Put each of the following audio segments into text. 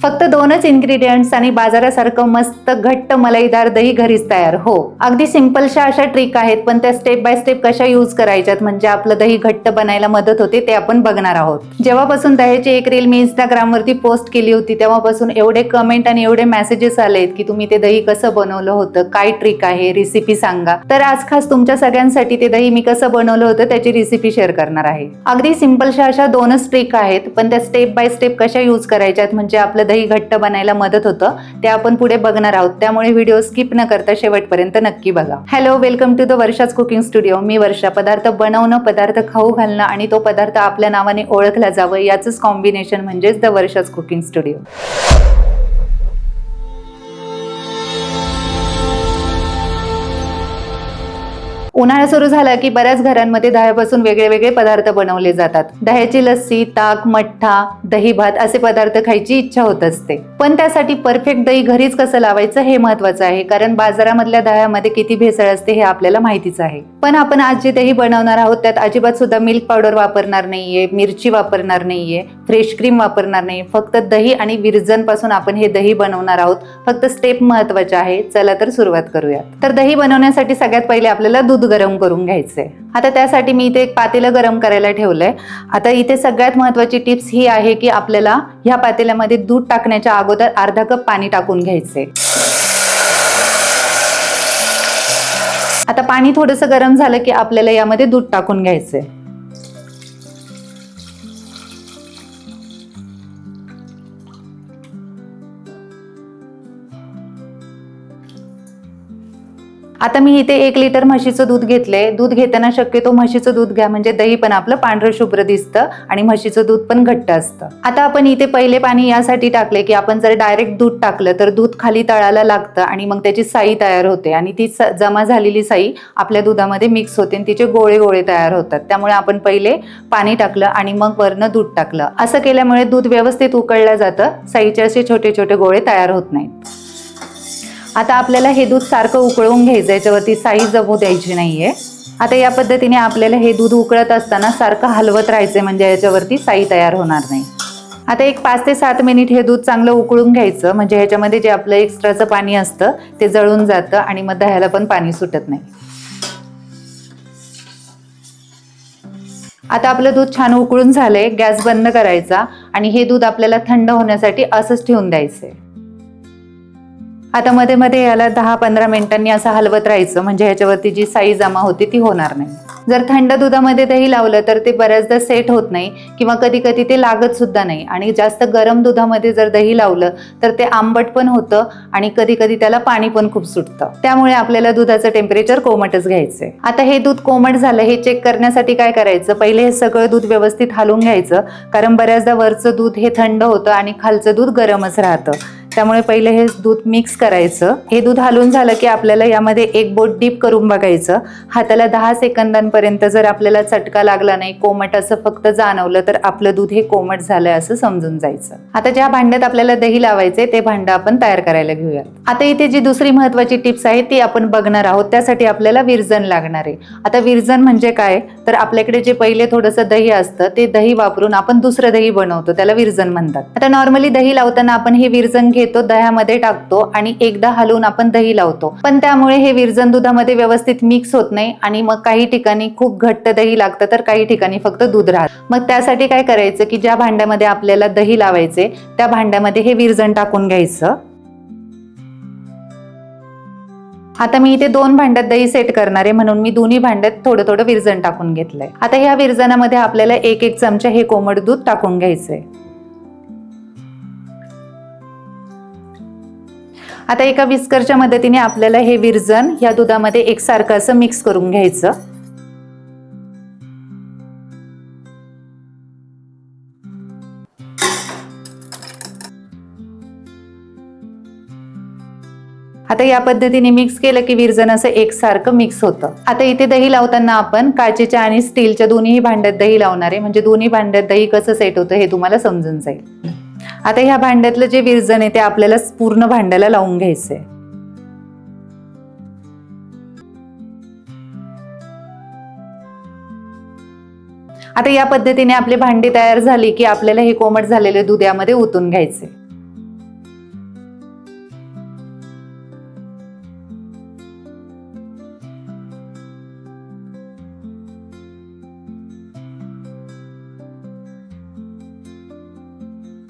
फक्त 2च इन्ग्रेडियंट्स आणि बाजारासारखं मस्त घट्ट मलाईदार दही घरीच तयार. हो, अगदी सिंपलशा अशा ट्रिक आहेत, पण त्या स्टेप बाय स्टेप कशा यूज करायच्यात म्हणजे आपलं दही घट्ट बनायला मदत होते ते आपण बघणार आहोत. जेव्हापासून दह्याची एक रील मी इंस्टाग्रामवरती पोस्ट केली होती तेव्हापासून एवढे कमेंट आणि एवढे मेसेजेस आलेत की तुम्ही ते दही कसं बनवलं होतं, काय ट्रिक आहे, रेसिपी सांगा. तर आज खास तुमच्या सगळ्यांसाठी ते दही मी कसं बनवलं होतं त्याची रेसिपी शेअर करणार आहे. अगदी सिंपलशा अशा 2च ट्रिक आहेत, पण त्या स्टेप बाय स्टेप कशा यूज करायच्यात म्हणजे आपलं दही घट्ट बनायला मदत होतं ते आपण पुढे बघणार आहोत. त्यामुळे व्हिडिओ स्किप न करता शेवटपर्यंत नक्की बघा. हॅलो, वेलकम टू द वर्षाच कुकिंग स्टुडिओ. मी वर्षा. पदार्थ बनवणं, पदार्थ खाऊ घालणं आणि तो पदार्थ आपल्या नावाने ओळखला जावं याचंच कॉम्बिनेशन म्हणजेच द वर्षाच कुकिंग स्टुडिओ. उन्हाळा सुरू झाला की बऱ्याच घरांमध्ये दह्यापासून वेगळे वेगळे पदार्थ बनवले जातात. दह्याची लस्सी, ताक, मठ्ठा, दही भात असे पदार्थ खायची इच्छा होत असते. पण त्यासाठी परफेक्ट दही घरीच कसं लावायचं हे महत्वाचं आहे, कारण बाजारामधल्या दह्यामध्ये किती भेसळ असते हे आपल्याला माहितीच आहे. पण आपण आज जे दही बनवणार आहोत त्यात अजिबात सुद्धा मिल्क पावडर वापरणार नाहीये, मिरची वापरणार नाहीये, फ्रेश क्रीम वापरणार नाही. फक्त दही आणि विरजन पासून आपण हे दही बनवणार आहोत. फक्त स्टेप महत्वाचे आहे. चला तर सुरुवात करूया. तर दही बनवण्यासाठी सगळ्यात पहिले आपल्याला दूध गरम करून घ्यायचंय. आता त्यासाठी मी इथे एक पातेलं गरम करायला ठेवलंय. आता इथे सगळ्यात महत्वाची टिप्स ही आहे की आपल्याला ह्या पातेल्यामध्ये दूध टाकण्याच्या अगोदर अर्धा कप पाणी टाकून घ्यायचंय. आता पाणी थोडंसं गरम झालं की आपल्याला यामध्ये दूध टाकून घ्यायचंय. आता मी इथे 1 लिटर म्हशीचं दूध घेतलंय. दूध घेताना शक्यतो म्हशीचं दूध घ्या, म्हणजे दही पण आपलं पांढरं शुभ्र दिसतं आणि म्हशीचं दूध पण घट्ट असतं. आता आपण इथे पहिले पाणी यासाठी टाकले की आपण जर डायरेक्ट दूध टाकलं तर दूध खाली तळाला लागतं आणि मग त्याची साई तयार होते आणि ती जमा झालेली साई आपल्या दुधामध्ये मिक्स होते आणि तिचे गोळे गोळे तयार होतात. त्यामुळे आपण पहिले पाणी टाकलं आणि मग वरनं दूध टाकलं. असं केल्यामुळे दूध व्यवस्थित उकळलं जातं, साईचे असे छोटे छोटे गोळे तयार होत नाहीत. आता आपल्याला हे दूध सारखं उकळून घ्यायचं, याच्यावरती साई जमू द्यायची नाहीये. आता या पद्धतीने आपल्याला हे दूध उकळत असताना सारखं हलवत राहायचंय, म्हणजे याच्यावरती साई तयार होणार नाही. आता एक 5 ते 7 मिनिट हे दूध चांगलं उकळून घ्यायचं, म्हणजे ह्याच्यामध्ये जे आपलं एक्स्ट्राचं पाणी असतं ते जळून जातं आणि मग दह्याला पण पाणी सुटत नाही. आता आपलं दूध छान उकळून झालंय. गॅस बंद करायचा आणि हे दूध आपल्याला थंड होण्यासाठी असंच ठेवून द्यायचंय. आता मध्ये मध्ये याला 10-15 मिनिटांनी असं हलवत राहायचं, म्हणजे ह्याच्यावरती जी साई जमा होती ती होणार नाही. जर थंड दुधामध्ये दही लावलं तर ते बऱ्याचदा सेट होत नाही किंवा कधी कधी ते लागत सुद्धा नाही. आणि जास्त गरम दुधामध्ये जर दही लावलं तर ते आंबट पण होतं आणि कधी कधी त्याला पाणी पण खूप सुटतं. त्यामुळे आपल्याला दुधाचं टेम्परेचर कोमटच घ्यायचंय. आता हे दूध कोमट झालं हे चेक करण्यासाठी काय करायचं, पहिले हे सगळं दूध व्यवस्थित हलवून घ्यायचं, कारण बऱ्याचदा वरचं दूध हे थंड होतं आणि खालचं दूध गरमच राहतं. त्यामुळे पहिले हे दूध मिक्स करायचं. हे दूध हलवून झालं की आपल्याला यामध्ये एक बोट डीप करून बघायचं. हाताला 10 सेकंदांपर्यंत जर आपल्याला चटका लागला नाही, कोमट असं फक्त जाणवलं तर आपलं दूध हे कोमट झालंय असं समजून जायचं. आता ज्या भांड्यात आपल्याला दही लावायचे ते भांडं आपण तयार करायला घेऊयात. आता इथे जी दुसरी महत्वाची टिप्स आहे ती आपण बघणार आहोत. त्यासाठी आपल्याला विरजन लागणार आहे. आता विरजन म्हणजे काय, तर आपल्याकडे जे पहिले थोडंसं दही असतं ते दही वापरून आपण दुसरं दही बनवतो, त्याला विरजन म्हणतात. आता नॉर्मली दही लावताना आपण हे विरजन तो दह्यामध्ये टाकतो आणि एकदा हलवून आपण दही लावतो, पण त्यामुळे हे विरजन दुधामध्ये व्यवस्थित मिक्स होत नाही आणि मग काही ठिकाणी खूप घट्ट दही लागतं तर काही ठिकाणी फक्त दूध राहतं. मग त्यासाठी काय करायचं की ज्या भांड्यामध्ये आपल्याला दही लावायचे त्या भांड्यामध्ये हे विरजन टाकून घ्यायचं. आता मी इथे 2 भांड्यात दही सेट करणार आहे, म्हणून मी दोन्ही भांड्यात थोडं थोडं विरजन टाकून घेतलंय. आता ह्या विरजनामध्ये आपल्याला 1-1 चमचा हे कोमट दूध टाकून घ्यायचंय. आता एका विस्करच्या मदतीने आपल्याला हे विरजन या दुधामध्ये एकसारखं असं मिक्स करून घ्यायचं. आता या पद्धतीने मिक्स केलं की विरजन असं एकसारखं मिक्स होतं. आता इथे दही लावताना आपण काचेच्या आणि स्टीलच्या दोन्ही भांड्यात दही लावणार आहे, म्हणजे दोन्ही भांड्यात दही कसं सेट होतं हे तुम्हाला समजून जाईल. आता ह्या भांड्यातलं जे विरजन आहे ते आपल्याला पूर्ण भांड्याला लावून घ्यायचंय. आता या पद्धतीने आपली भांडी तयार झाली की आपल्याला हे कोमट झालेले दूध यामध्ये ओतून घ्यायचे.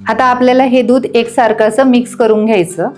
आता आपल्याला हे दूध एकसारखं असं मिक्स करून घ्यायचं.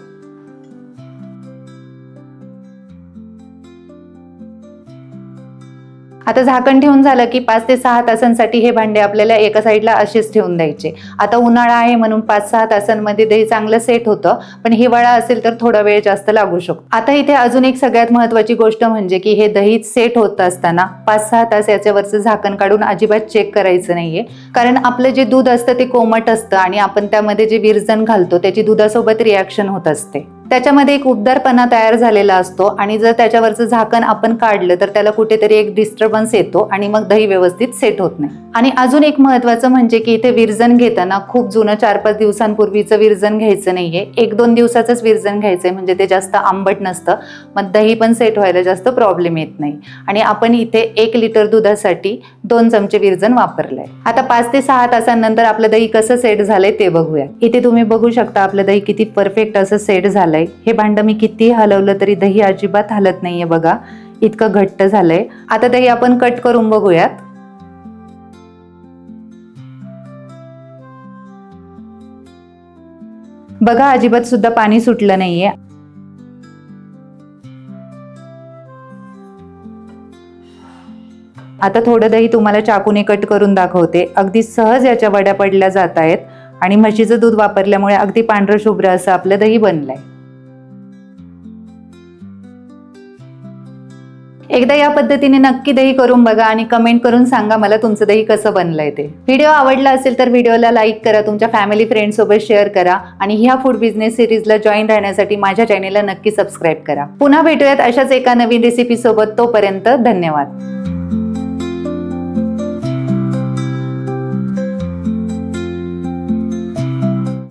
आता झाकण ठेवून झालं की 5 ते 6 तासांसाठी हे भांडे आपल्याला एका साईडला असेच ठेवून द्यायचे. आता उन्हाळा आहे म्हणून 5-6 तासांमध्ये दही चांगलं सेट होतं, पण हिवाळा असेल तर थोडा वेळ जास्त लागू शकतो. आता इथे अजून एक सगळ्यात महत्त्वाची गोष्ट म्हणजे की हे दही सेट होत असताना 5-6 तास याच्यावरचं झाकण काढून अजिबात चेक करायचं नाहीये, कारण आपलं जे दूध असतं ते कोमट असतं आणि आपण त्यामध्ये जे विरजण घालतो त्याची दुधासोबत रिॲक्शन होत असते. त्याच्यामध्ये एक उबदारपणा तयार झालेला असतो आणि जर त्याच्यावरचं झाकण आपण काढलं तर त्याला कुठेतरी एक डिस्टर्बन्स येतो आणि मग दही व्यवस्थित सेट होत नाही. आणि अजून एक महत्त्वाचं म्हणजे की इथे विरजण घेताना खूप जुनं 4-5 दिवसांपूर्वीचं विरजण घ्यायचं नाहीये, 1-2 दिवसाचंच विरजण घ्यायचंय, म्हणजे ते जास्त आंबट नसतं, मग दही पण सेट व्हायला जास्त प्रॉब्लेम येत नाही. आणि आपण इथे 1 लिटर दुधासाठी 2 चमचे विरजण वापरलंय. आता 5 ते 6 तासांनंतर आपलं दही कसं सेट झालंय ते बघूया. इथे तुम्ही बघू शकता आपलं दही किती परफेक्ट असं सेट झालंय. हे भांड मी किती हलवलं तरी दही अजिबात हलत नाहीये बघा, इतकं घट्ट झालंय. आता दही आपण कट करून बघूयात. बघा अजिबात सुद्धा पाणी सुटलं नाहीये. आता थोडं दही तुम्हाला चाकूने कट करून दाखवते. अगदी सहज याच्या वड्या पडल्या जात आहेत आणि म्हशीचं दूध वापरल्यामुळे अगदी पांढरं शुभ्र असं आपलं दही बनलंय. एकदा या पद्धतीने नक्की दही करून बघा आणि कमेंट करून सांगा मला तुमचं दही कसं बनलंय ते. व्हिडिओ आवडला असेल तर व्हिडिओला लाईक करा, तुमच्या फॅमिली फ्रेंड सोबत शेअर करा आणि ह्या फूड बिझनेस सिरीजला जॉईन राहण्यासाठी माझ्या चॅनेलला नक्की सबस्क्राईब करा. पुन्हा भेटूयात अशाच एका नवीन रेसिपी सोबत. तोपर्यंत धन्यवाद.